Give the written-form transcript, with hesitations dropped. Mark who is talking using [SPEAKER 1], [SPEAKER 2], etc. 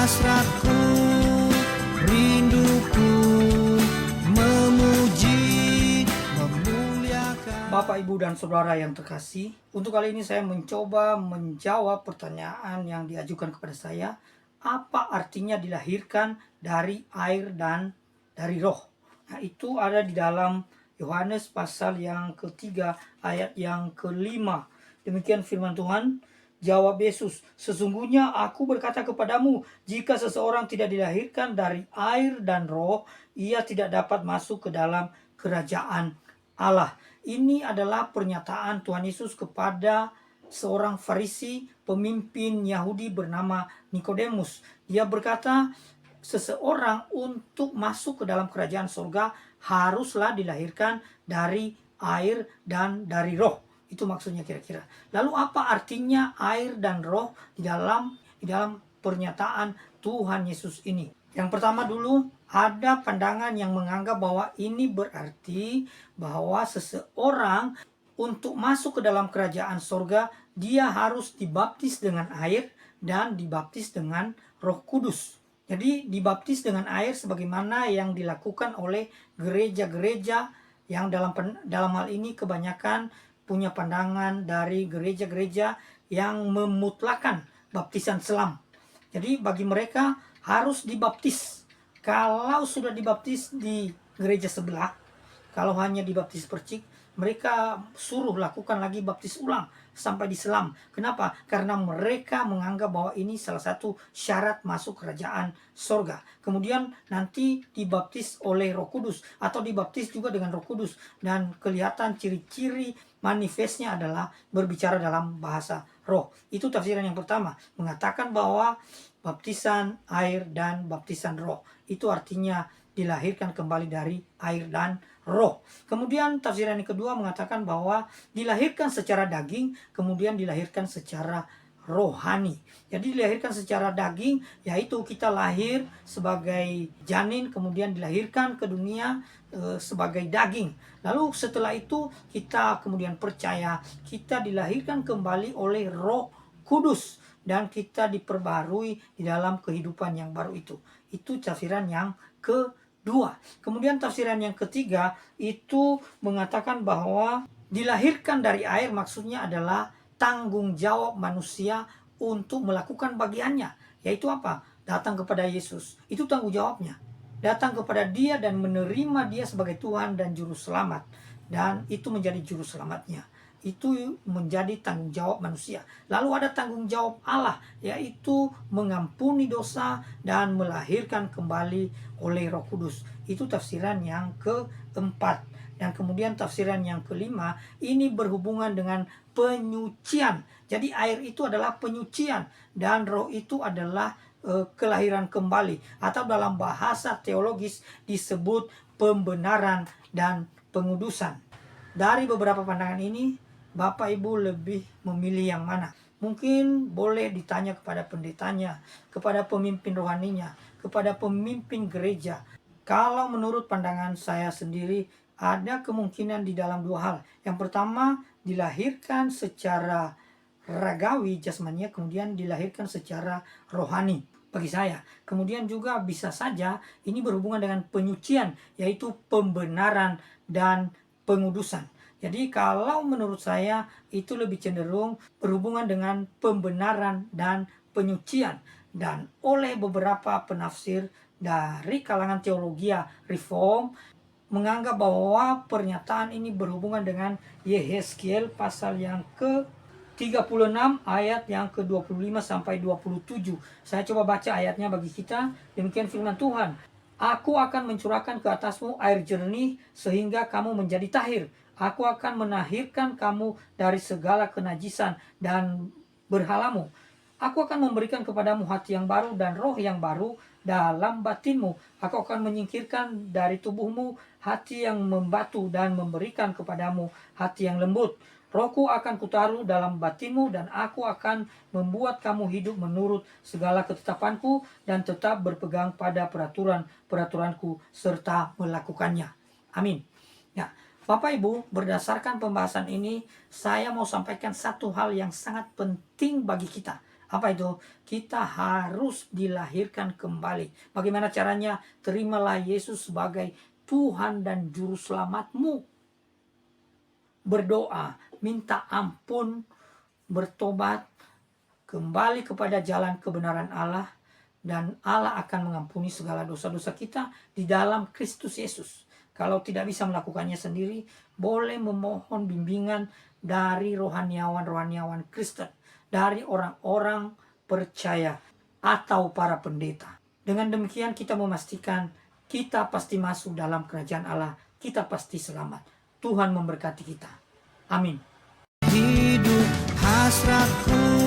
[SPEAKER 1] hasratku, rinduku, memuji, memuliakan.
[SPEAKER 2] Bapak, Ibu, dan Saudara yang terkasih, untuk kali ini saya mencoba menjawab pertanyaan yang diajukan kepada saya. Apa artinya dilahirkan dari air dan dari roh? Nah, itu ada di dalam Yohanes pasal yang ketiga ayat yang kelima. Demikian firman Tuhan. Jawab Yesus, sesungguhnya aku berkata kepadamu, jika seseorang tidak dilahirkan dari air dan roh, ia tidak dapat masuk ke dalam kerajaan Allah. Ini adalah pernyataan Tuhan Yesus kepada seorang Farisi, pemimpin Yahudi bernama Nikodemus. Dia berkata, seseorang untuk masuk ke dalam kerajaan surga haruslah dilahirkan dari air dan dari roh. Itu maksudnya kira-kira. Lalu apa artinya air dan roh di dalam pernyataan Tuhan Yesus ini? Yang pertama dulu, ada pandangan yang menganggap bahwa ini berarti bahwa seseorang untuk masuk ke dalam kerajaan surga, dia harus dibaptis dengan air dan dibaptis dengan Roh Kudus. Jadi dibaptis dengan air sebagaimana yang dilakukan oleh gereja-gereja yang dalam hal ini kebanyakan punya pandangan dari gereja-gereja yang memutlakan baptisan selam. Jadi bagi mereka harus dibaptis. Kalau sudah dibaptis di gereja sebelah, kalau hanya dibaptis percik, mereka suruh lakukan lagi baptis ulang sampai diselam. Kenapa? Karena mereka menganggap bahwa ini salah satu syarat masuk kerajaan sorga. Kemudian nanti dibaptis oleh Roh Kudus atau dibaptis juga dengan Roh Kudus, dan kelihatan ciri-ciri manifestnya adalah berbicara dalam bahasa roh. Itu tafsiran yang pertama, mengatakan bahwa baptisan air dan baptisan roh itu artinya dilahirkan kembali dari air dan roh. Kemudian tafsiran yang kedua mengatakan bahwa dilahirkan secara daging, kemudian dilahirkan secara rohani. Jadi dilahirkan secara daging, yaitu kita lahir sebagai janin, kemudian dilahirkan ke dunia sebagai daging. Lalu setelah itu kita kemudian percaya, kita dilahirkan kembali oleh Roh Kudus, dan kita diperbarui di dalam kehidupan yang baru itu. Itu tafsiran yang kedua. Kemudian tafsiran yang ketiga itu mengatakan bahwa dilahirkan dari air maksudnya adalah tanggung jawab manusia untuk melakukan bagiannya. Yaitu apa? Datang kepada Yesus. Itu tanggung jawabnya. Datang kepada Dia dan menerima Dia sebagai Tuhan dan Juru Selamat. Dan itu menjadi Juru Selamatnya. Itu menjadi tanggung jawab manusia. Lalu ada tanggung jawab Allah, yaitu mengampuni dosa dan melahirkan kembali oleh Roh Kudus. Itu tafsiran yang keempat. Dan kemudian tafsiran yang kelima, ini berhubungan dengan penyucian. Jadi air itu adalah penyucian dan roh itu adalah kelahiran kembali, atau dalam bahasa teologis disebut pembenaran dan pengudusan. Dari beberapa pandangan ini, Bapak Ibu lebih memilih yang mana? Mungkin boleh ditanya kepada pendetanya, kepada pemimpin rohaninya, kepada pemimpin gereja. Kalau menurut pandangan saya sendiri, ada kemungkinan di dalam dua hal. Yang pertama, dilahirkan secara ragawi jasmania, kemudian dilahirkan secara rohani bagi saya. Kemudian juga bisa saja ini berhubungan dengan penyucian, yaitu pembenaran dan pengudusan. Jadi kalau menurut saya itu lebih cenderung berhubungan dengan pembenaran dan penyucian. Dan oleh beberapa penafsir dari kalangan teologi reform menganggap bahwa pernyataan ini berhubungan dengan Yehezkiel pasal yang ke-36 ayat yang ke-25 sampai 27. Saya coba baca ayatnya bagi kita. Demikian firman Tuhan. Aku akan mencurahkan ke atasmu air jernih sehingga kamu menjadi tahir. Aku akan menahirkan kamu dari segala kenajisan dan berhalamu. Aku akan memberikan kepadamu hati yang baru dan roh yang baru dalam batinmu. Aku akan menyingkirkan dari tubuhmu hati yang membatu dan memberikan kepadamu hati yang lembut. Rohku akan kutaruh dalam batinmu dan aku akan membuat kamu hidup menurut segala ketetapanku dan tetap berpegang pada peraturan-peraturanku serta melakukannya. Amin. Ya, Bapak Ibu, berdasarkan pembahasan ini, saya mau sampaikan satu hal yang sangat penting bagi kita. Apa itu? Kita harus dilahirkan kembali. Bagaimana caranya? Terimalah Yesus sebagai Tuhan dan Juru Selamatmu. Berdoa, minta ampun, bertobat, kembali kepada jalan kebenaran Allah, dan Allah akan mengampuni segala dosa-dosa kita di dalam Kristus Yesus. Kalau tidak bisa melakukannya sendiri, boleh memohon bimbingan dari rohaniawan-rohaniawan Kristen, dari orang-orang percaya atau para pendeta. Dengan demikian kita memastikan kita pasti masuk dalam kerajaan Allah, kita pasti selamat. Tuhan memberkati kita. Amin.
[SPEAKER 1] Hidup hasratku